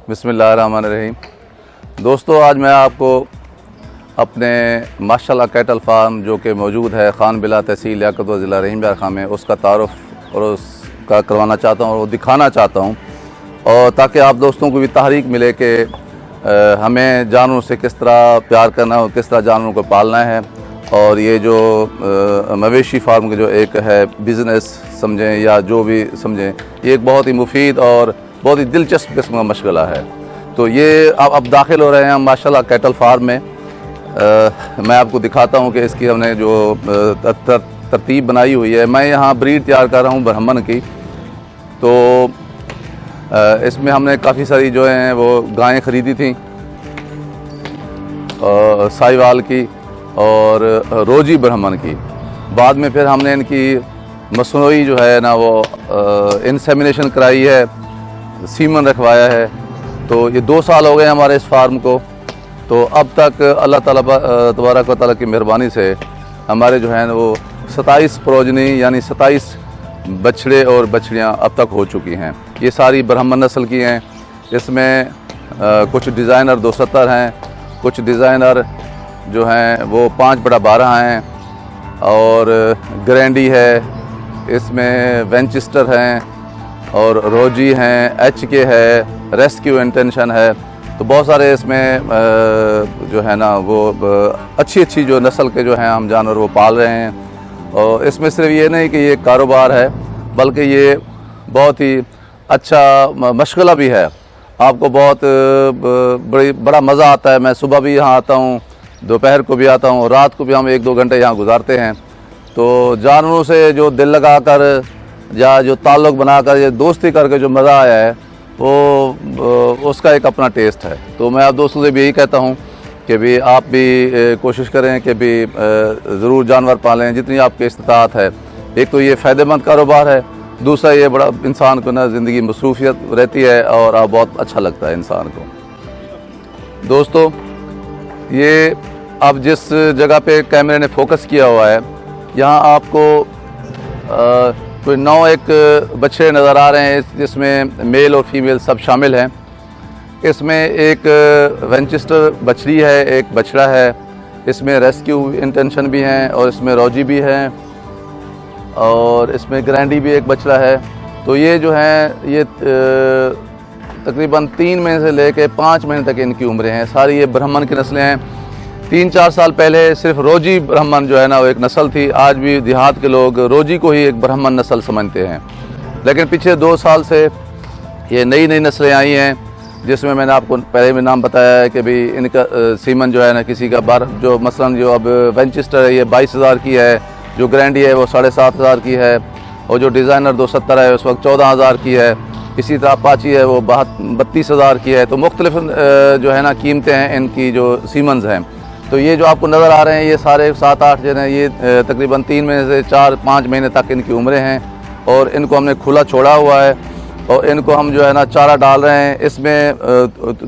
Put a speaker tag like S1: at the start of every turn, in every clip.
S1: बिस्मिल्लाहिर्रहमानिर्रहीम। दोस्तों, आज मैं आपको अपने माशाल्लाह कैटल फार्म जो कि मौजूद है खान बिला तहसील लियाकत ज़िला रहीम बाग खां में, उसका तारुफ़ और उसका करवाना चाहता हूँ और दिखाना चाहता हूँ, और ताकि आप दोस्तों को भी तहरीक मिले कि हमें जानवरों से किस तरह प्यार करना है और किस तरह जानवरों को पालना है। और ये जो मवेशी फार्म के जो एक है बिज़नेस समझें या जो भी समझें, ये एक बहुत ही मुफीद और बहुत ही दिलचस्प किस्म का मशगला है। तो ये अब दाखिल हो रहे हैं हम माशाल्लाह कैटल फार्म में। मैं आपको दिखाता हूँ कि इसकी हमने जो तरतीब बनाई हुई है। मैं यहाँ ब्रीड तैयार कर रहा हूँ ब्राह्मण की। तो इसमें हमने काफ़ी सारी जो हैं वो गायें ख़रीदी थी, साहिवाल की और रोजी ब्राह्मण की। बाद में फिर हमने इनकी मसनूई जो है ना वो इंसेमिनेशन कराई है, सीमन रखवाया है। तो ये 2 साल हो गए हमारे इस फार्म को। तो अब तक अल्लाह ताला तबारक व तआला की मेहरबानी से हमारे जो हैं वो 27 प्रोजनी यानी 27 बछड़े और बछड़ियाँ अब तक हो चुकी हैं। ये सारी ब्राह्मण नस्ल की हैं। इसमें कुछ डिज़ाइनर 270 हैं, कुछ डिज़ाइनर जो हैं वो 5/12 हैं, और ग्रैंडी है, इसमें वेंचेस्टर हैं और रोजी हैं, HK है, रेस्क्यू इंटेंशन है। तो बहुत सारे इसमें जो है ना वो अच्छी जो नस्ल के जो हैं हम जानवर वो पाल रहे हैं। और इसमें सिर्फ ये नहीं कि ये कारोबार है, बल्कि ये बहुत ही अच्छा मशगला भी है। आपको बहुत बड़ा मज़ा आता है। मैं सुबह भी यहाँ आता हूँ, दोपहर को भी आता हूँ, रात को भी हम 1-2 घंटे यहाँ गुजारते हैं। तो जानवरों से जो दिल लगा कर या जो ताल्लुक़ बनाकर या दोस्ती करके जो मज़ा आया है वो उसका एक अपना टेस्ट है। तो मैं आप दोस्तों से भी यही कहता हूँ कि भी आप भी कोशिश करें कि भी ज़रूर जानवर पालें जितनी आपकी इस्तिताअत है। एक तो ये फ़ायदेमंद कारोबार है, दूसरा ये बड़ा इंसान को ना ज़िंदगी मसरूफ़ियत रहती है और आप बहुत अच्छा लगता है इंसान को। दोस्तों, ये अब जिस जगह पे कैमरे ने फोकस किया हुआ है, यहाँ आपको कोई 9 बछड़े नज़र आ रहे हैं, जिसमें मेल और फीमेल सब शामिल हैं। इसमें एक वेंचेस्टर बछड़ी है, एक बछड़ा है, इसमें रेस्क्यू इंटेंशन भी हैं और इसमें रोजी भी हैं और इसमें ग्रैंडी भी एक बछड़ा है। तो ये जो हैं ये तकरीबन 3 महीने से लेकर 5 महीने तक इनकी उम्रें हैं। सारी ये ब्राह्मण की नस्लें हैं। 3-4 साल पहले सिर्फ रोजी ब्राह्मण जो है ना वो एक नस्ल थी। आज भी देहात के लोग रोजी को ही एक ब्राह्मण नस्ल समझते हैं, लेकिन पिछले 2 साल से ये नई नस्लें आई हैं, जिसमें मैंने आपको पहले भी नाम बताया है कि भी इनका सीमन जो है ना किसी का जो मसलन जो अब वेंचेस्टर है ये 22,000 की है, जो ग्रैंडी है वो 7,500 की है, और जो डिज़ाइनर 270 है उस वक्त 14,000 की है। इसी तरह अपाची है वो 32,000 की है। तो मुख्तलिफ जो है ना कीमतें हैं इनकी जो सीमन्स हैं। तो ये जो आपको नज़र आ रहे हैं ये सारे 7-8 जो हैं ये तकरीबन 3 महीने से 4-5 महीने तक इनकी उम्रें हैं, और इनको हमने खुला छोड़ा हुआ है और इनको हम जो है ना चारा डाल रहे हैं। इसमें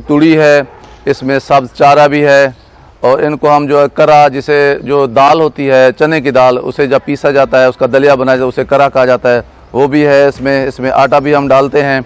S1: तुड़ी है, इसमें सब्ज़ चारा भी है, और इनको हम जो है करा, जिसे जो दाल होती है चने की दाल, उसे जब पीसा जाता है उसका दलिया बनाया जाता है, उसे करा कहा जाता है, वो भी है इसमें आटा भी हम डालते हैं,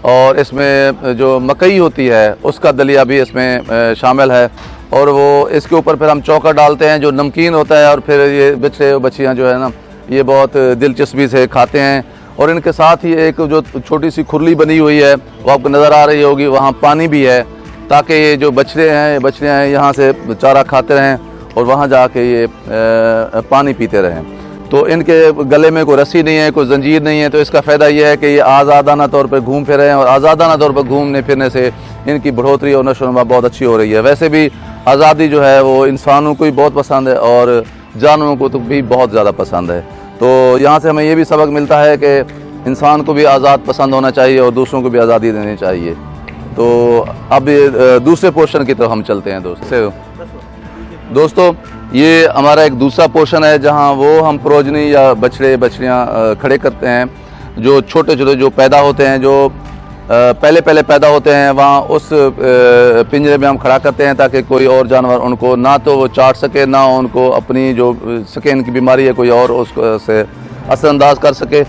S1: और इसमें जो मकई होती है उसका दलिया भी इसमें शामिल है। और वो इसके ऊपर फिर हम चौका डालते हैं जो नमकीन होता है, और फिर ये बच्चे बच्चियाँ जो है ना ये बहुत दिलचस्पी से खाते हैं। और इनके साथ ही एक जो छोटी सी खुरली बनी हुई है वो आपको नज़र आ रही होगी, वहाँ पानी भी है, ताकि ये जो बछड़ियाँ हैं यहाँ से चारा खाते रहें और वहाँ जाके ये पानी पीते रहें। तो इनके गले में कोई रस्सी नहीं है, कोई जंजीर नहीं है। तो इसका फ़ायदा ये है कि ये आज़ादाना तौर पर घूम फिर रहे हैं, और आज़ादाना तौर पर घूमने फिरने से इनकी बढ़ोतरी और नशोनुमा बहुत अच्छी हो रही है। वैसे भी आज़ादी जो है वो इंसानों को भी बहुत पसंद है और जानवरों को तो भी बहुत ज़्यादा पसंद है। तो यहाँ से हमें ये भी सबक मिलता है कि इंसान को भी आज़ाद पसंद होना चाहिए और दूसरों को भी आज़ादी देनी चाहिए। तो अब दूसरे पोर्शन की तरफ हम चलते हैं। दोस्तों, ये हमारा एक दूसरा पोर्शन है जहाँ वो हम प्रोजनी या बछड़े बछड़ियाँ खड़े करते हैं, जो छोटे छोटे जो पैदा होते हैं, जो पहले पैदा होते हैं, वहाँ उस पिंजरे में हम खड़ा करते हैं ताकि कोई और जानवर उनको ना तो वो चाट सके, ना उनको अपनी जो स्किन की बीमारी है कोई और उसको से असरअंदाज कर सके।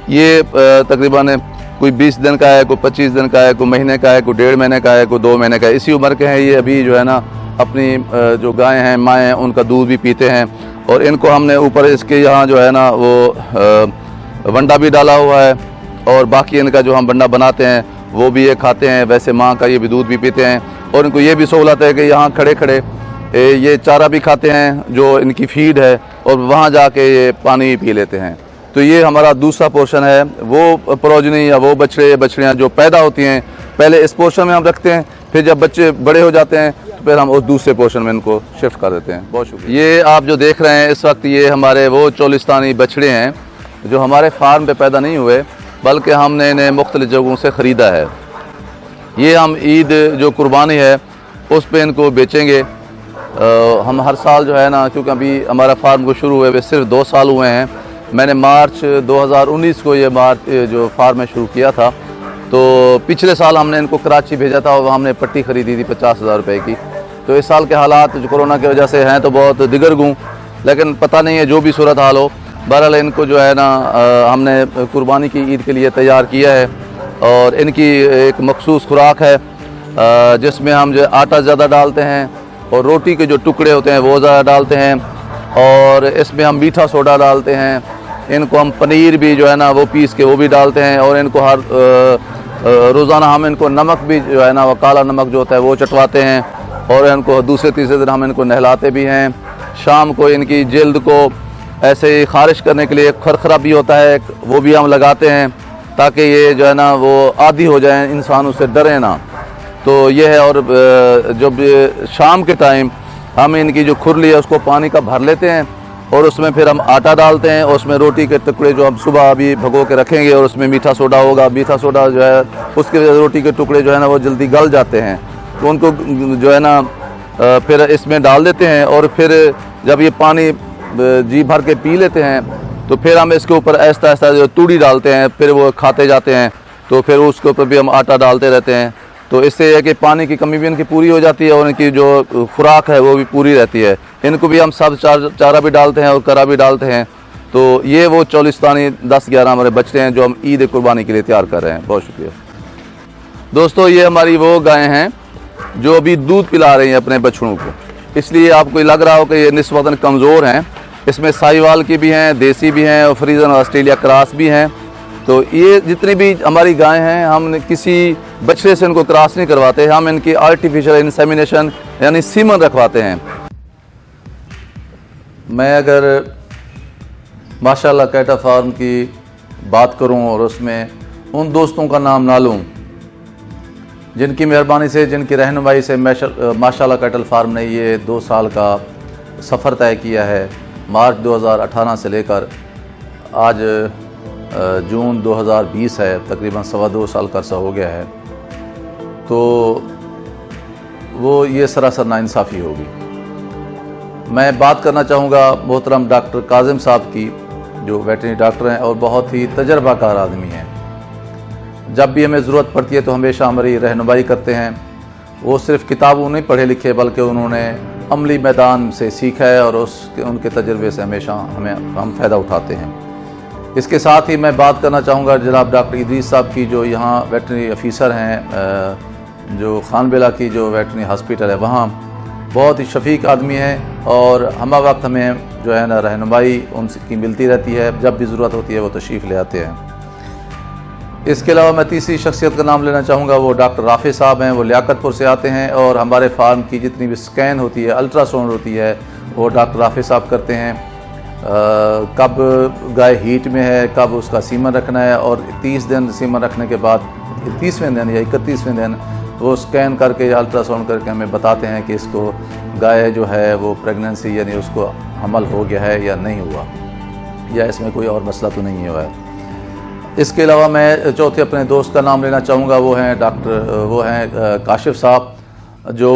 S1: ये तकरीबन कोई 20 दिन का है, कोई 25 दिन का है, कोई महीने का है, कोई 1.5 महीने का है, कोई 2 महीने का है। इसी उम्र के हैं ये। अभी जो है ना अपनी जो गाय हैं, माएँ हैं, उनका दूध भी पीते हैं। और इनको हमने ऊपर इसके यहाँ जो है ना वो वंडा भी डाला हुआ है, और बाकी इनका जो हम वंडा बनाते हैं वो भी ये खाते हैं। वैसे माँ का ये भी दूध भी पीते हैं। और इनको ये भी सहूलत है कि यहाँ खड़े खड़े ये चारा भी खाते हैं जो इनकी फीड है, और वहाँ जाके ये पानी भी पी लेते हैं। तो ये हमारा दूसरा पोर्शन है। वो प्रोजनी या वो बछड़ियाँ जो पैदा होती हैं पहले इस पोर्शन में हम रखते हैं, फिर जब बच्चे बड़े हो जाते हैं तो फिर हम उस दूसरे पोर्शन में इनको शिफ्ट कर देते हैं। बहुत शुक्रिया। ये आप जो देख रहे हैं इस वक्त, ये हमारे वो चोलिस्तानी बछड़े हैं जो हमारे फार्म पे पैदा नहीं हुए, बल्कि हमने इन्हें मुख्तलिफ जगहों से ख़रीदा है। ये हम ईद जो कुर्बानी है उस पर इनको बेचेंगे। हम हर साल जो है ना, क्योंकि अभी हमारा फार्म को शुरू हुए सिर्फ 2 साल हुए हैं। मैंने मार्च 2019 को ये जो फार्म में शुरू किया था। तो पिछले साल हमने इनको कराची भेजा था और वहाँ हमने पट्टी ख़रीदी थी 50,000 रुपये की। तो इस साल के हालात जो कोरोना की वजह से हैं तो बहुत दिगरगूं, लेकिन पता नहीं है जो भी सूरत हाल हो, बहरहाल इनको जो है ना हमने कुर्बानी की ईद के लिए तैयार किया है। और इनकी एक मखसूस खुराक है जिसमें हम जो आटा ज़्यादा डालते हैं और रोटी के जो टुकड़े होते हैं वो ज़्यादा डालते हैं, और इसमें हम मीठा सोडा डालते हैं। इनको हम पनीर भी जो है ना वो पीस के वो भी डालते हैं, और इनको हर रोज़ाना हम इनको नमक भी जो है ना वो काला नमक जो होता है वो चटवाते हैं, और इनको दूसरे तीसरे दिन हम इनको नहलाते भी हैं। शाम को इनकी जल्द को ऐसे ही ख़ारिश करने के लिए खरखरा भी होता है, वो भी हम लगाते हैं ताकि ये जो है ना वो आदी हो जाएं, इंसानों से डरे ना। तो ये है। और जब शाम के टाइम हम इनकी जो खुरली है उसको पानी का भर लेते हैं, और उसमें फिर हम आटा डालते हैं, और उसमें रोटी के टुकड़े जो हम सुबह अभी भगो के रखेंगे, और उसमें मीठा सोडा होगा। मीठा सोडा जो है उसके वजह से रोटी के टुकड़े जो है ना वो जल्दी गल जाते हैं। तो उनको जो है ना फिर इसमें डाल देते हैं, और फिर जब ये पानी जी भर के पी लेते हैं तो फिर हम इसके ऊपर ऐसा ऐसा जो तूड़ी डालते हैं, फिर वो खाते जाते हैं। तो फिर उसके ऊपर भी हम आटा डालते रहते हैं। तो इससे है कि पानी की कमी भी इनकी पूरी हो जाती है, और इनकी जो खुराक है वो भी पूरी रहती है। इनको भी हम सब चारा भी डालते हैं और करा भी डालते हैं। तो ये वो चोलिस्तानी 10-11 हमारे बच्चे हैं जो हम ईद कुर्बानी के लिए तैयार कर रहे हैं। बहुत शुक्रिया दोस्तों। ये हमारी वो गायें हैं जो अभी दूध पिला रही हैं अपने बछड़ों को, इसलिए आपको लग रहा हो कि ये निस्बतन कमज़ोर हैं। इसमें साहिवाल की भी हैं, देसी भी हैं, और फ्रीजन और ऑस्ट्रेलिया क्रॉस भी हैं। तो ये जितनी भी हमारी गायें हैं हम किसी बछड़े से इनको क्रॉस नहीं करवाते, हम इनकी आर्टिफिशियल इंसेमिनेशन यानी सीमन रखवाते हैं। मैं अगर माशाल्लाह कैटल फार्म की बात करूं और उसमें उन दोस्तों का नाम ना लूं जिनकी मेहरबानी से, जिनकी रहनुमाई से माशाल्लाह कैटल फार्म ने ये 2 साल का सफ़र तय किया है। मार्च 2018 से लेकर आज जून 2020 है, तकरीबन 2.25 साल का अर्सा हो गया है। तो वो ये सरासर नाइंसाफ़ी होगी। मैं बात करना चाहूँगा मोहतरम डॉक्टर काजिम साहब की, जो वेटरनरी डॉक्टर हैं और बहुत ही तजर्बाकार आदमी हैं। जब भी हमें ज़रूरत पड़ती है तो हमेशा हमारी रहनुमाई करते हैं। वो सिर्फ़ किताबों नहीं पढ़े लिखे, बल्कि उन्होंने अमली मैदान से सीखा है, और उनके तजर्बे से हमेशा हम फ़ायदा उठाते हैं। इसके साथ ही मैं बात करना चाहूँगा जनाब डॉक्टर इदरीस साहब की, जो यहाँ वेटरनरी ऑफिसर हैं, जो खानबेला की जो वेटरनरी हॉस्पिटल है वहाँ बहुत ही शफीक आदमी है, और हम वक्त हमें जो है ना रहनुमाई उनकी मिलती रहती है। जब भी ज़रूरत होती है वो तशरीफ़ ले आते हैं। इसके अलावा मैं तीसरी शख्सियत का नाम लेना चाहूँगा, वो डॉक्टर राफे साहब हैं। वो लियाकतपुर से आते हैं, और हमारे फार्म की जितनी भी स्कैन होती है, अल्ट्रासाउंड होती है, वो डॉक्टर राफे साहब करते हैं। कब गाय हीट में है, कब उसका सीमन रखना है, और 30 दिन सीमन रखने के बाद 30वें दिन या 31वें दिन वो स्कैन करके अल्ट्रासाउंड करके हमें बताते हैं कि इसको गाय जो है वो प्रेगनेंसी यानी उसको हमल हो गया है या नहीं हुआ, या इसमें कोई और मसला तो नहीं हुआ है। इसके अलावा मैं चौथे अपने दोस्त का नाम लेना चाहूँगा, वो हैं काशिफ साहब, जो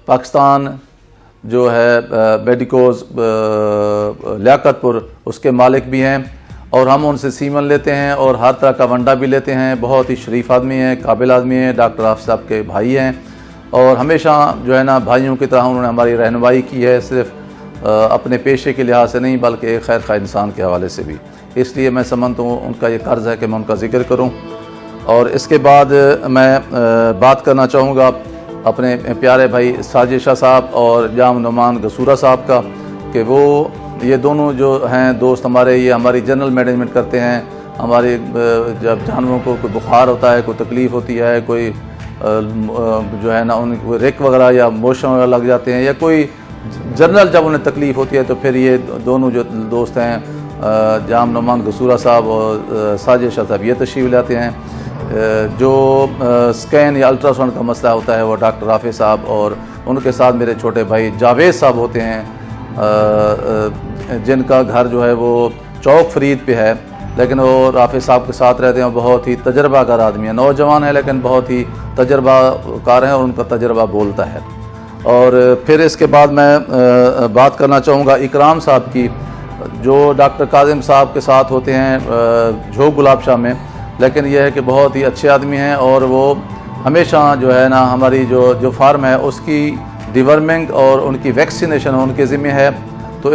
S1: पाकिस्तान जो है मेडिकोज लियाकतपुर उसके मालिक भी हैं, और हम उनसे सीमन लेते हैं और हर तरह का वंडा भी लेते हैं। बहुत ही शरीफ आदमी हैं, काबिल आदमी हैं, डॉक्टर आफ साहब के भाई हैं, और हमेशा जो है ना भाइयों की तरह उन्होंने हमारी रहनुमाई की है, सिर्फ अपने पेशे के लिहाज से नहीं बल्कि एक खैर खा इंसान के हवाले से भी। इसलिए मैं समझता हूँ उनका ये कर्ज़ है कि मैं उनका ज़िक्र करूँ। और इसके बाद मैं बात करना चाहूँगा अपने प्यारे भाई साजिद शाह साहब और जाम नुमान गसूरा साहब का, कि वो ये दोनों जो हैं दोस्त हमारे, ये हमारी जनरल मैनेजमेंट करते हैं। हमारे जब जानवरों को कोई बुखार होता है, कोई तकलीफ़ होती है, कोई जो है ना उनको रिक वगैरह या मोशन वगैरह लग जाते हैं, या कोई जनरल जब उन्हें तकलीफ़ होती है, तो फिर ये दोनों जो दोस्त हैं जाम नुमान गसूरा साहब और साजिद शाह साहब ये तशरीफ़ लाते हैं। जो स्कैन या अल्ट्रासाउंड का मसला होता है वो डॉक्टर राफे साहब और उनके साथ मेरे छोटे भाई जावेद साहब होते हैं, जिनका घर जो है वो चौक फरीद पे है, लेकिन वो राफे साहब के साथ रहते हैं। बहुत ही तजर्बाकार आदमी है, नौजवान है लेकिन बहुत ही तजर्बाकार हैं और उनका तजर्बा बोलता है। और फिर इसके बाद मैं बात करना चाहूँगा इकराम साहब की, जो डॉक्टर काजिम साहब के साथ होते हैं झोंक गुलाब शाह में, लेकिन यह है कि बहुत ही अच्छे आदमी हैं और वो हमेशा जो है ना हमारी जो फार्म है उसकी डिवर्मिंग और उनकी वैक्सीनेशन उनके ज़िम्मे है। तो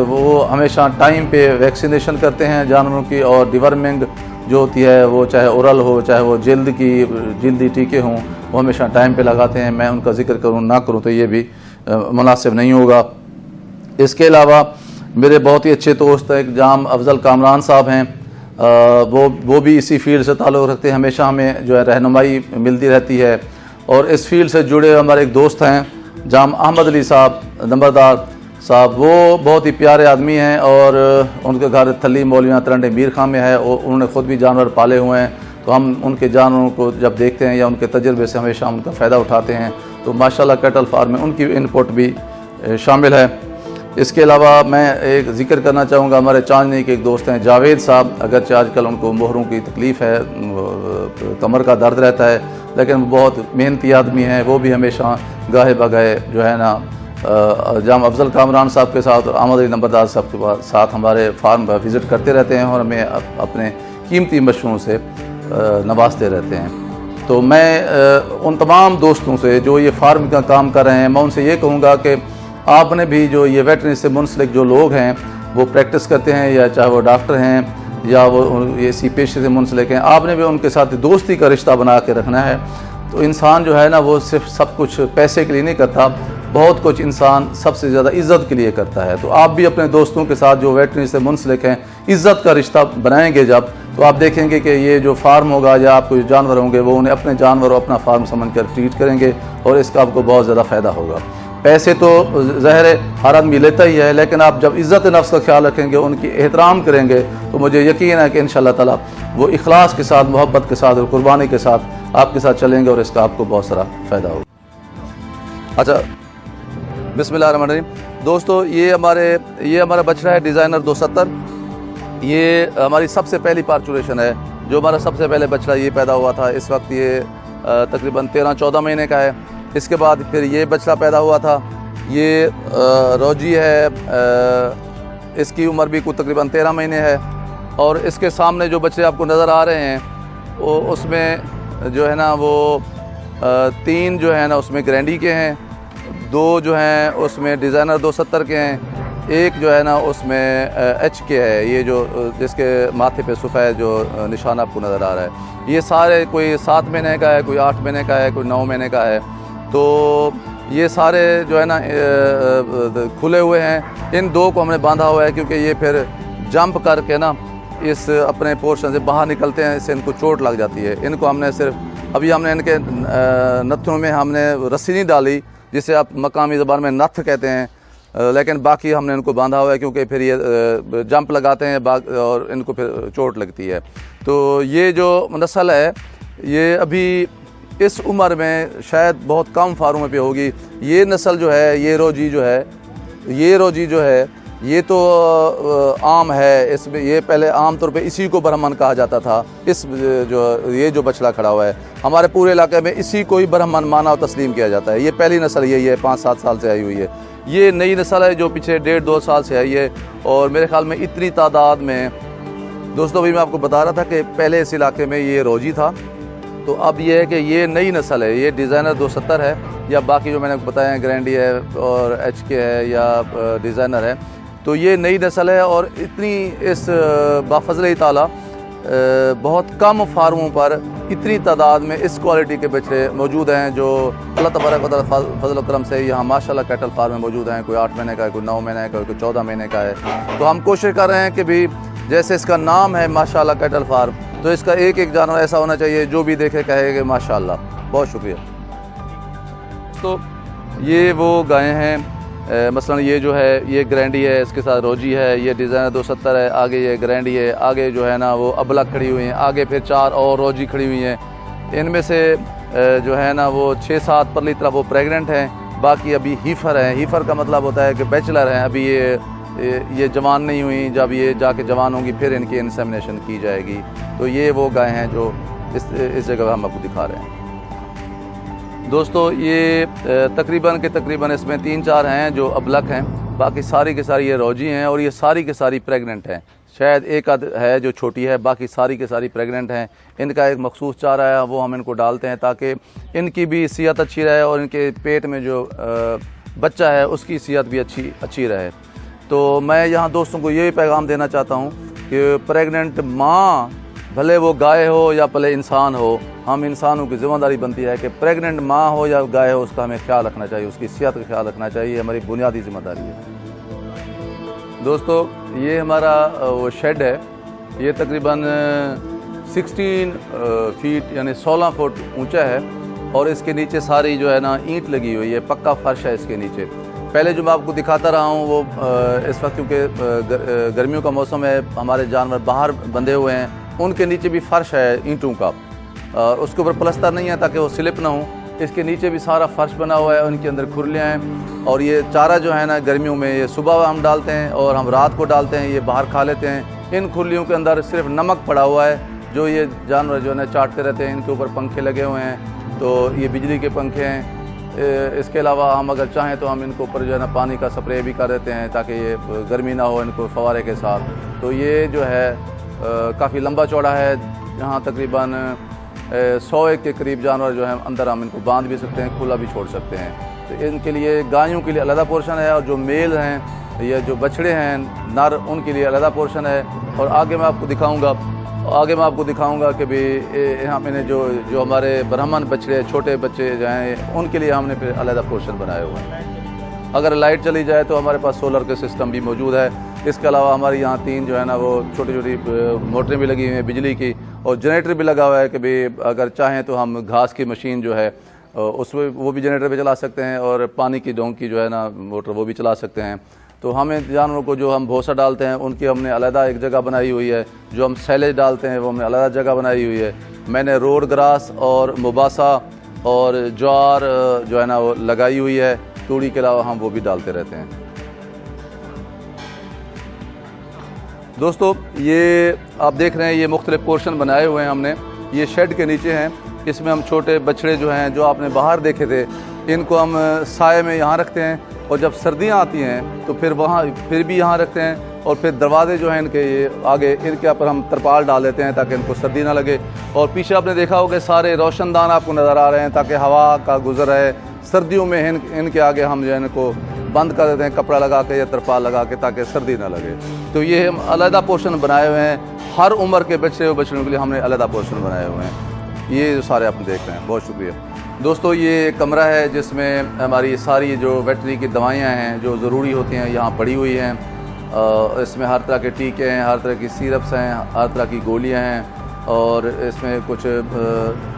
S1: वो हमेशा टाइम पे वैक्सीनेशन करते हैं जानवरों की, और डिवर्मिंग जो होती है वो चाहे ओरल हो चाहे वो जल्दी टीके हों, वो हमेशा टाइम पे लगाते हैं। मैं उनका जिक्र करूँ ना करूँ तो ये भी मुनासिब नहीं होगा। इसके अलावा मेरे बहुत ही अच्छे दोस्त एक जाम अफजल कामरान साहब हैं, वो भी इसी फील्ड से ताल्लुक़ रखते हैं। हमेशा हमें जो है रहनुमाई मिलती रहती है। और इस फील्ड से जुड़े हमारे एक दोस्त हैं जाम अहमद अली साहब नंबरदार साहब, वो बहुत ही प्यारे आदमी हैं और उनके घर थली मौलिया तरंडे मीर खां में है और उन्होंने ख़ुद भी जानवर पाले हुए हैं। तो हम उनके जानवरों को जब देखते हैं या उनके तजर्बे से हमेशा उनका फ़ायदा उठाते हैं। तो माशाल्लाह कैटल फार्म में उनकी इनपुट भी शामिल है। इसके अलावा मैं एक ज़िक्र करना चाहूँगा हमारे चांदनी के एक दोस्त हैं जावेद साहब, अगरचे आजकल उनको मोहरों की तकलीफ़ है, कमर का दर्द रहता है, लेकिन बहुत मेहनती आदमी हैं। वो भी हमेशा गाहे बगाहे जो है ना जाम अफजल कामरान साहब के साथ अहमद अली नंबरदार साहब के साथ हमारे फार्म पर विज़िट करते रहते हैं और हमें अपने कीमती मशरूम से नवाजते रहते हैं। तो मैं उन तमाम दोस्तों से जो ये फार्म का काम कर रहे हैं, मैं उनसे ये कहूँगा कि आपने भी जो ये वेटरनरी से मुंसलिक जो लोग हैं वो प्रैक्टिस करते हैं, या चाहे वो डॉक्टर हैं या वो इसी पेशे से मुंसलिक हैं, आपने भी उनके साथ दोस्ती का रिश्ता बना के रखना है। तो इंसान जो है ना वो सिर्फ सब कुछ पैसे के लिए नहीं करता, बहुत कुछ इंसान सबसे ज़्यादा इज़्ज़त के लिए करता है। तो आप भी अपने दोस्तों के साथ जो वेटरनरी से मुंसलिक हैं इज़्ज़त का रिश्ता बनाएंगे जब, तो आप देखेंगे कि ये जो फार्म होगा या आपको जो जानवर होंगे वो उन्हें अपने जानवर और अपना फार्म समझकर ट्रीट करेंगे और इसका आपको बहुत ज़्यादा फ़ायदा होगा। पैसे तो ज़ाहिर है हर आदमी लेता ही है, लेकिन आप जब इज़्ज़त नफ्स का ख्याल रखेंगे, उनकी एहतराम करेंगे, तो मुझे यकीन है कि इंशाअल्लाह ताला वो इखलास के साथ, मोहब्बत के साथ और कुर्बानी के साथ आपके साथ चलेंगे और इसका आपको बहुत सारा फ़ायदा होगा। अच्छा, बिस्मिल्लाहिर्रहमानिर्रहीम दोस्तों, ये हमारा बछड़ा है डिज़ाइनर 270। ये हमारी सबसे पहली पार्चुरेशन है, जो हमारा सबसे पहले बछड़ा ये पैदा हुआ था। इस वक्त ये तकरीबन 13-14 महीने का है। इसके बाद फिर ये बछड़ा पैदा हुआ था, ये रोजी है, इसकी उम्र भी कुछ तकरीबन 13 महीने है। और इसके सामने जो बच्चे आपको नज़र आ रहे हैं वो उसमें जो है ना वो 3 जो है ना उसमें ग्रैंडी के हैं, 2 जो हैं उसमें डिज़ाइनर 270 के हैं, एक जो है ना उसमें एच के है, ये जो जिसके माथे पे सफ़ेद जो निशान आपको नज़र आ रहा है। ये सारे कोई 7 महीने का है, कोई 8 महीने का है, कोई 9 महीने का है। तो ये सारे जो है ना खुले हुए हैं। इन 2 को हमने बांधा हुआ है क्योंकि ये फिर जंप करके ना इस अपने पोर्शन से बाहर निकलते हैं, इससे इनको चोट लग जाती है। इनको हमने सिर्फ अभी हमने इनके नथों में हमने रस्सी नहीं डाली, जिसे आप मकामी ज़बान में नथ कहते हैं, लेकिन बाकी हमने इनको बांधा हुआ है क्योंकि फिर ये जंप लगाते हैं और इनको फिर चोट लगती है। तो ये जो नस्ल है ये अभी इस उम्र में शायद बहुत कम फार्मों पे होगी। ये नस्ल जो है, ये रोजी जो है ये तो आम है। इसमें ये पहले आम तौर पे इसी को ब्राह्मण कहा जाता था। ये जो बछड़ा खड़ा हुआ है हमारे पूरे इलाके में इसी को ही ब्राह्मण माना और तस्लीम किया जाता है। ये पहली नस्ल यही है, 5-7 साल से आई हुई है। ये नई नस्ल है जो पिछले 1.5-2 साल से आई है। और मेरे ख्याल में इतनी तादाद में दोस्तों, अभी मैं आपको बता रहा था कि पहले इस इलाके में ये रोजी था, तो अब ये है कि ये नई नस्ल है। ये डिज़ाइनर 270 है, या बाकी जो मैंने बताया ग्रैंडी है और एच के है या डिज़ाइनर है। तो ये नई नस्ल है और इतनी इस बाफज़ल ताला बहुत कम फार्मों पर इतनी तादाद में इस क्वालिटी के बछड़े मौजूद हैं जो अल्लाह तबारक व तआला फजल करम से यहाँ माशाल्लाह कैटल फार्म में मौजूद हैं। कोई 8 महीने का है, कोई 9 महीने का है, कोई 14 महीने का है। तो हम कोशिश कर रहे हैं कि भी जैसे इसका नाम है माशाल्लाह कैटल फार्म, तो इसका एक एक जानवर ऐसा होना चाहिए जो भी देखे कहे कि माशाल्लाह। बहुत शुक्रिया। तो ये वो गायें हैं, मसलन ये जो है ये ग्रैंडी है, इसके साथ रोजी है, ये डिज़ाइनर 270 है, आगे ये ग्रैंडी है, आगे जो है ना वो अबला खड़ी हुई हैं, आगे फिर 4 और रोजी खड़ी हुई हैं। इनमें से जो है ना वो 6-7 परली तरफ वो प्रेग्नेंट हैं, बाकी अभी हीफर हैं। हीफर का मतलब होता है कि बैचलर हैं, अभी ये जवान नहीं हुई, जब ये जाके जवान होंगी फिर इनकी इंसेमिनेशन की जाएगी। तो ये वो गाय हैं जो इस जगह हम आपको दिखा रहे हैं। दोस्तों ये तकरीबन इसमें 3-4 हैं जो अबलक हैं, बाकी सारी के सारी ये रोजी हैं और ये सारी के सारी प्रेग्नेंट हैं। शायद एक आध है जो छोटी है, बाकी सारी के सारी प्रेग्नेंट हैं। इनका एक मखसूस चारा है, वो हम इनको डालते हैं ताकि इनकी भी सेहत अच्छी रहे और इनके पेट में जो बच्चा है उसकी सेहत भी अच्छी रहे। तो मैं यहाँ दोस्तों को ये पैगाम देना चाहता हूँ कि प्रेग्नेंट माँ भले वो गाय हो या भले इंसान हो, हम इंसानों की ज़िम्मेदारी बनती है कि प्रेग्नेंट माँ हो या गाय हो उसका हमें ख्याल रखना चाहिए, उसकी सेहत का ख्याल रखना चाहिए, हमारी बुनियादी ज़िम्मेदारी है। दोस्तों ये हमारा वो शेड है, ये तकरीबन 16 फीट यानी 16 फुट ऊंचा है और इसके नीचे सारी जो है ना ईंट लगी हुई है, पक्का फर्श है इसके नीचे। पहले जो मैं आपको दिखाता रहा हूँ वो इस वक्त क्योंकि गर्मियों का मौसम है, हमारे जानवर बाहर बंधे हुए हैं, उनके नीचे भी फर्श है ईंटों का, उसके ऊपर प्लस्तर नहीं है ताकि वो स्लिप ना हो। इसके नीचे भी सारा फर्श बना हुआ है, उनके अंदर खुरलियाँ हैं। और ये चारा जो है ना गर्मियों में ये सुबह हम डालते हैं और हम रात को डालते हैं, ये बाहर खा लेते हैं। इन खुरलियों के अंदर सिर्फ नमक पड़ा हुआ है जो ये जानवर जो है ना चाटते रहते हैं। इनके ऊपर पंखे लगे हुए हैं, तो ये बिजली के पंखे हैं। इसके अलावा हम अगर चाहें तो हम इनको ऊपर जो है ना पानी का स्प्रे भी कर देते हैं ताकि ये गर्मी ना हो इनको फवारे के साथ। तो ये जो है काफ़ी लंबा चौड़ा है, यहाँ तकरीबन 100 के करीब जानवर जो है अंदर हम इनको बांध भी सकते हैं, खुला भी छोड़ सकते हैं। तो इनके लिए गायों के लिए अलग पोर्शन है और जो मेल हैं या जो बछड़े हैं नर उनके लिए अलग पोर्शन है। और आगे मैं आपको दिखाऊंगा कि भी हमने जो हमारे ब्राह्मण बछड़े छोटे बच्चे जो हैं उनके लिए हमने फिर अलग पोर्शन बनाए हुए हैं। अगर लाइट चली जाए तो हमारे पास सोलर के सिस्टम भी मौजूद है। इसके अलावा हमारे यहाँ 3 जो है ना वो छोटी छोटी मोटरें भी लगी हुई हैं बिजली की, और जनरेटर भी लगा हुआ है कि भाई अगर चाहें तो हम घास की मशीन जो है उसमें वो भी जनरेटर पे चला सकते हैं और पानी की डोंक की जो है ना मोटर वो भी चला सकते हैं। तो हमें जानवरों को जो हम भूसा डालते हैं उनकी हमने अलग एक जगह बनाई हुई है, जो हम सैलेज डालते हैं वो हमने अलग जगह बनाई हुई है। मैंने रोड ग्रास और मुबासा और ज्वार जो है ना वो लगाई हुई है, तूड़ी के अलावा हम वो भी डालते रहते हैं। दोस्तों ये आप देख रहे हैं ये मुख्तलिफ पोर्शन बनाए हुए हैं हमने, ये शेड के नीचे हैं। इसमें हम छोटे बछड़े जो हैं जो आपने बाहर देखे थे इनको हम साए में यहाँ रखते हैं, और जब सर्दियाँ आती हैं तो फिर भी यहाँ रखते हैं। और फिर दरवाजे जो हैं इनके ये आगे इनके ऊपर हम तरपाल डाल देते हैं ताकि इनको सर्दी ना लगे। और पीछे आपने देखा होगा सारे रोशनदान आपको नज़र आ रहे हैं ताकि हवा का गुजर है। सर्दियों में इनके आगे हम जो है इनको बंद कर देते हैं कपड़ा लगा के या तरपाल लगा के ताकि सर्दी ना लगे। तो ये हम अलग पोर्शन बनाए हुए हैं, हर उम्र के बच्चे और बच्चों के लिए हमने अलग पोर्शन बनाए हुए हैं। ये जो सारे आप देख रहे हैं, बहुत शुक्रिया। दोस्तों ये कमरा है जिसमें हमारी सारी जो वेटरी की दवाइयाँ हैं जो ज़रूरी होती हैं यहाँ पड़ी हुई हैं। इसमें हर तरह के टीके हैं, हर तरह की सिरप्स हैं, हर तरह की गोलियाँ हैं, और इसमें कुछ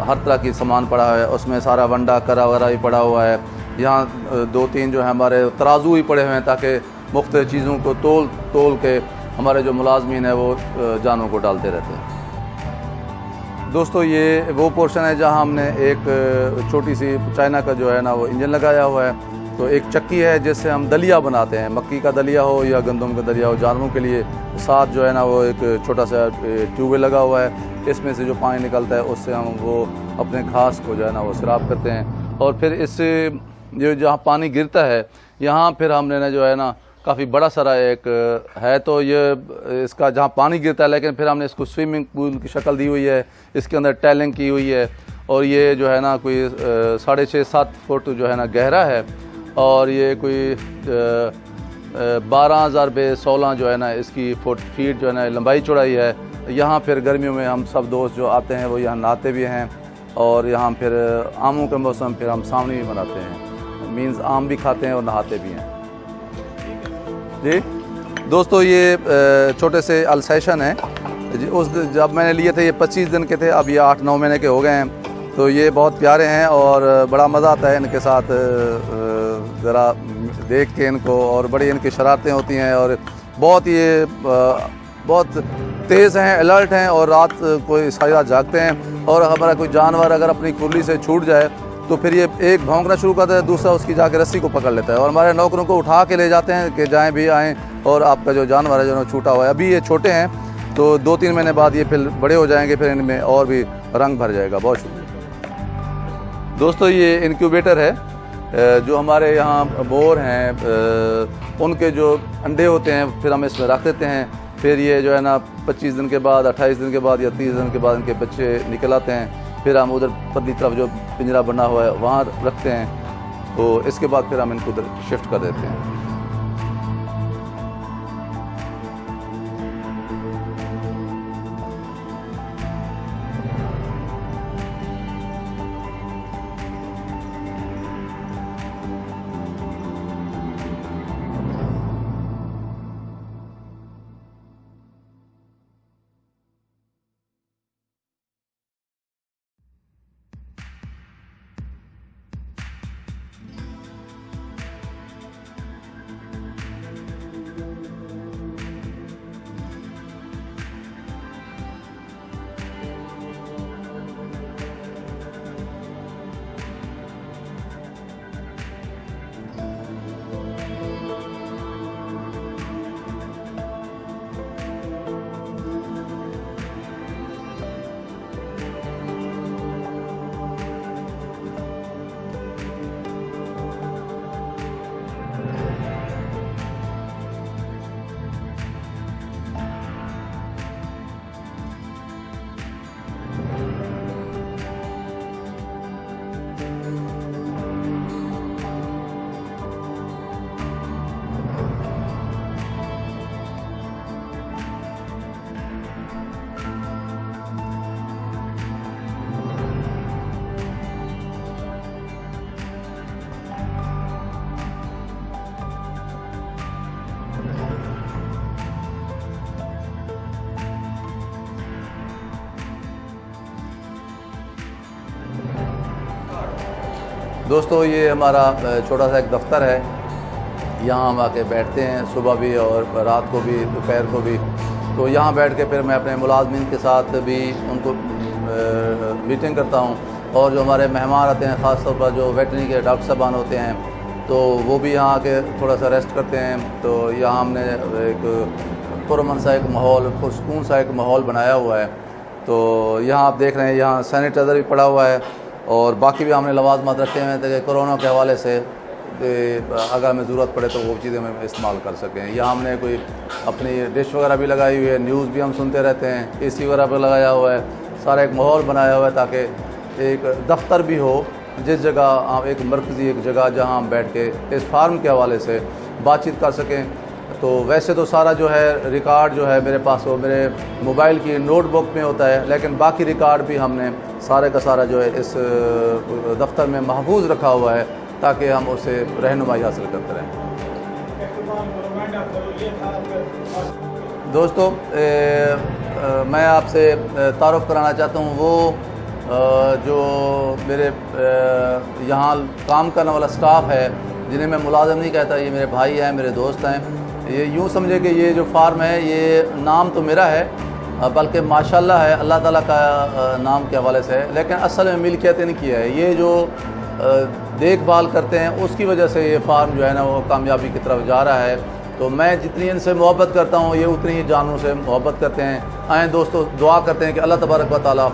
S1: हर तरह की सामान पड़ा है। उसमें सारा वंडा करा वगैरह भी पड़ा हुआ है। यहाँ 2-3 जो है हमारे तराजू भी पड़े हुए हैं ताकि मुख्तलिफ चीज़ों को तोल के हमारे जो मुलाजमीन है वो जानों को डालते रहते हैं। दोस्तों ये वो पोर्शन है जहाँ हमने एक छोटी सी चाइना का जो है ना वो इंजन लगाया हुआ है। तो एक चक्की है जिससे हम दलिया बनाते हैं, मक्की का दलिया हो या गंदम का दलिया हो जानवरों के लिए। साथ जो है ना वो एक छोटा सा ट्यूबवेल लगा हुआ है, इसमें से जो पानी निकलता है उससे हम वो अपने घास को जो है ना वो सराब करते हैं। और फिर इससे जो जहाँ पानी गिरता है यहाँ फिर हमने ना जो है ना काफ़ी बड़ा सारा एक है, तो ये इसका जहाँ पानी गिरता है, लेकिन फिर हमने इसको स्विमिंग पूल की शक्ल दी हुई है, इसके अंदर टाइलिंग की हुई है। और ये जो है ना कोई 6.5-7 फुट जो है ना गहरा है, और ये कोई 12,000 पे 16 जो है ना इसकी फीट जो है ना लंबाई चौड़ाई है। यहाँ फिर गर्मियों में हम सब दोस्त जो आते हैं वो यहाँ नहाते भी हैं, और यहाँ फिर आमों के मौसम फिर हम सावनी भी मनाते हैं, मीन्स आम भी खाते हैं और नहाते भी हैं। जी दोस्तों, ये छोटे से अल्सेशन है जी। जब मैंने लिए थे ये 25 दिन के थे, अब ये 8-9 महीने के हो गए हैं। तो ये बहुत प्यारे हैं और बड़ा मज़ा आता है इनके साथ ज़रा देख के इनको, और बड़ी इनकी शरारतें होती हैं, और बहुत तेज़ हैं, अलर्ट हैं, और रात कोई सारी रात जागते हैं। और हमारा कोई जानवर अगर अपनी कुर्ली से छूट जाए तो फिर ये एक भौंकना शुरू करता है, दूसरा उसकी जाके रस्सी को पकड़ लेता है, और हमारे नौकरों को उठा के ले जाते हैं कि जाएँ भी आएँ, और आपका जो जानवर है जो छूटा हुआ है। अभी ये छोटे हैं, तो 2-3 महीने बाद ये फिर बड़े हो जाएंगे, फिर इनमें और भी रंग भर जाएगा। बहुत शुक्रिया दोस्तों। ये इनक्यूबेटर है जो हमारे यहाँ मोर हैं उनके जो अंडे होते हैं फिर हम इसमें रख देते हैं। फिर ये जो है ना 25 दिन के बाद, 28 दिन के बाद या 30 दिन के बाद इनके बच्चे निकल आते हैं। फिर हम उधर पतली तरफ जो पिंजरा बना हुआ है वहाँ रखते हैं, तो इसके बाद फिर हम इनको उधर शिफ्ट कर देते हैं। दोस्तों, ये हमारा छोटा सा एक दफ्तर है। यहाँ हम आके बैठते हैं सुबह भी और रात को भी, दोपहर को भी। तो यहाँ बैठ के फिर मैं अपने मुलाजमीन के साथ भी उनको मीटिंग करता हूँ, और जो हमारे मेहमान आते हैं ख़ास तौर पर जो वेटरनरी के डॉक्टर साहबान होते हैं, तो वो भी यहाँ आके थोड़ा सा रेस्ट करते हैं। तो यहाँ हमने एक पुरअमन सा एक माहौल, सुकून सा एक माहौल बनाया हुआ है। तो यहाँ आप देख रहे हैं, यहाँ सैनिटाइज़र भी पड़ा हुआ है, और बाकी भी हमने लवाजमात रखे हुए हैं ताकि कोरोना के हवाले से अगर हमें ज़रूरत पड़े तो वो चीज़ें हम इस्तेमाल कर सकें। यहाँ हमने कोई अपनी डिश वगैरह भी लगाई हुई है, न्यूज़ भी हम सुनते रहते हैं, एसी वगैरह पर लगाया हुआ है। सारा एक माहौल बनाया हुआ है ताकि एक दफ्तर भी हो, जिस जगह आप एक मरकज़ी एक जगह जहाँ हम बैठ के इस फार्म के हवाले से बातचीत कर सकें। तो वैसे तो सारा जो है रिकॉर्ड जो है मेरे पास वो मेरे मोबाइल की नोटबुक में होता है, लेकिन बाकी रिकॉर्ड भी हमने सारे का सारा जो है इस दफ्तर में महफूज रखा हुआ है ताकि हम उससे रहनुमाई हासिल करते रहें। दोस्तों, मैं आपसे तारुफ़ कराना चाहता हूँ वो जो मेरे यहाँ काम करने वाला स्टाफ है, जिन्हें मैं मुलाजिम नहीं कहता, ये मेरे भाई हैं, मेरे दोस्त हैं। ये यूँ समझे कि ये जो फार्म है ये नाम तो मेरा है, बल्कि माशाल्लाह है अल्लाह ताला का नाम के हवाले से है, लेकिन असल में मिल्कियत इनकी है। ये जो देखभाल करते हैं उसकी वजह से ये फार्म जो है ना वो कामयाबी की तरफ जा रहा है। तो मैं जितनी इनसे मोहब्बत करता हूँ, ये उतनी ही जानवरों से मोहब्बत करते हैं। आए दोस्तों, दुआ करते हैं कि अल्लाह तबारक व तआला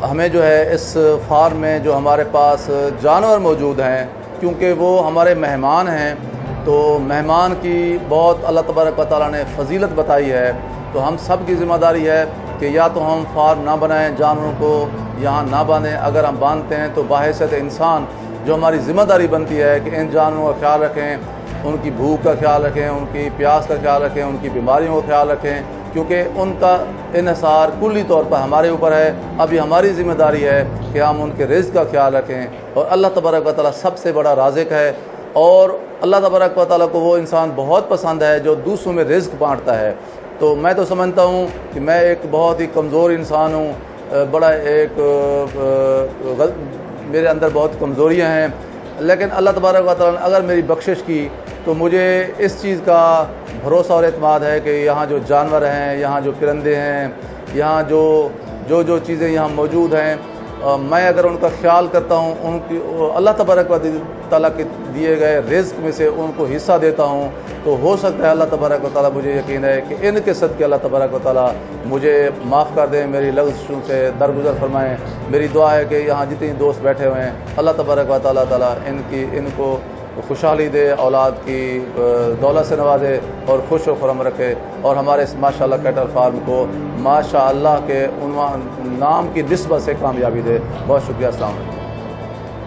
S1: हमें जो है इस फार्म में जो हमारे पास जानवर मौजूद हैं, क्योंकि वो हमारे मेहमान हैं, तो मेहमान की बहुत अल्लाह तबारक व तआला ने फ़जीलत बताई है। तो हम सब की ज़िम्मेदारी है कि या तो हम फार्म ना बनाएं, जानवरों को यहाँ ना बांधें। अगर हम बांधते हैं तो बाहिसत इंसान जो हमारी ज़िम्मेदारी बनती है कि इन जानवरों का ख्याल रखें, उनकी भूख का ख्याल रखें, उनकी प्यास का ख्याल रखें, उनकी बीमारियों का ख्याल रखें, क्योंकि उनका इन्हिसार कुल्ली तौर पर हमारे ऊपर है। अभी हमारी ज़िम्मेदारी है कि हम उनके रिज़्क़ का ख्याल रखें। और अल्लाह तबारक व तआला सबसे बड़ा राज़िक़ है, और अल्लाह तबारक व तआला को वो इंसान बहुत पसंद है जो दूसरों में रिज़्क़ बाँटता है। तो मैं तो समझता हूँ कि मैं एक बहुत ही कमज़ोर इंसान हूँ, बड़ा एक मेरे अंदर बहुत कमज़ोरियाँ हैं, लेकिन अल्लाह तबारक व तआला ने अगर मेरी बख्शिश की तो मुझे इस चीज़ का भरोसा और एतमाद है कि यहाँ जो जानवर हैं, यहाँ जो परिंदे हैं, यहाँ जो चीज़ें यहाँ मौजूद हैं, मैं अगर उनका ख्याल करता हूँ, उनकी अल्लाह तबारक व तआला के दिए गए रिज़्क़ में से उनको हिस्सा देता हूँ, तो हो सकता है अल्लाह तबारक व तआला, मुझे यकीन है कि इनके सदक़े अल्लाह तबारक व तआला मुझे माफ़ कर दें, मेरी लग़्ज़िशों से दरगुज़र फरमाएँ। मेरी दुआ है कि यहाँ जितने दोस्त बैठे हुए हैं, अल्लाह तबारक व तआला इनको खुशहाली दे, औलाद की दौलत से नवाजे और खुश व खुरम रखे, और हमारे इस माशाअल्लाह कैटल फार्म को माशाअल्लाह के उन्वान नाम की निस्बत से कामयाबी दे। बहुत शुक्रिया। अस्सलाम वालेकुम।